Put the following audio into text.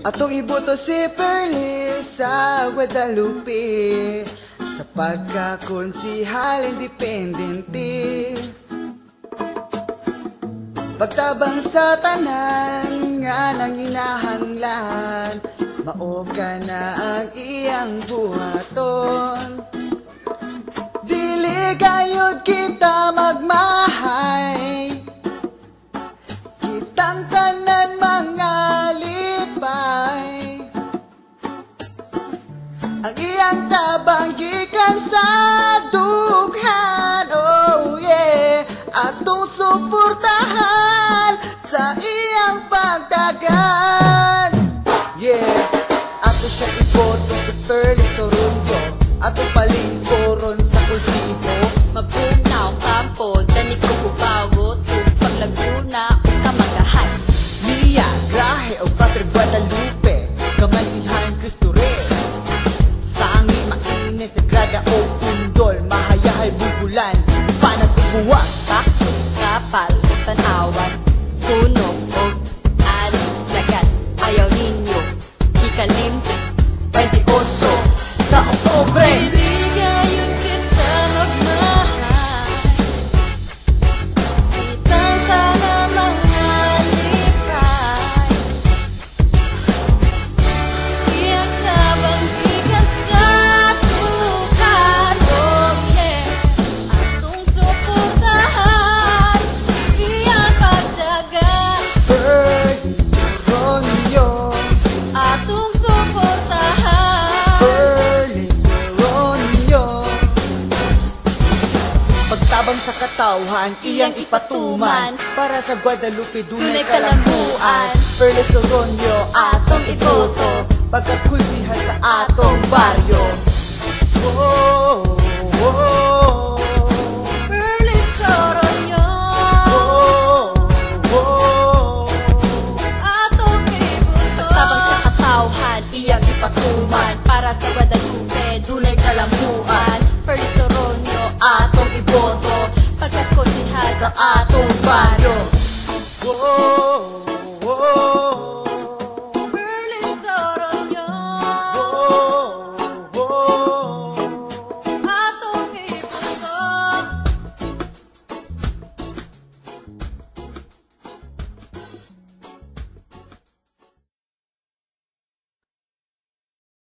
Atong iboto si Perlis sa Guadalupe sa pagkakonsihal independente. Pagtabang sa tanan nga nang hinahanglan, mao ka na ang iyang buhaton. Dili gayud kita magmahay, kitang tanan mga lipay. Ang iyang tabang gikan sa dughan, oh yeah, atong suportahan sa iyang pagdagan. Yeah, ato siya iboto sa Perlis Sorunyo, ato palingkoron sa kultibo. Mabunaw kampon, tanik ko bubawo, tupag Laguna, o kamagahan. Mia, Grahe o Pater Guadalupe, kamantihan Cristo Rey. Sangi mainit sa grada o pundol, mahayahay bubulan, panas o buwak. Kaktus, kapal, o tanawan, puno, o alis, lagat. Ayaw ninyo, ikalimti, 28 Sa Oktubre, Iligayon kita magmahal, kitang sana mga lipay. Iyang tabang gikan sa tukan, oh yeah, atong suportahan iyang pagdagan. Perlis Sorunyo, Atong suportahan Perlis Sorunyo. Pagtabang sa katawhan, iyang ipatuman, para sa Guadalupe dunay Dunay kalambuan. Perlis Sorunyo, atong iboto, pagkakultihan sa atong baryo. Oh, oh, oh.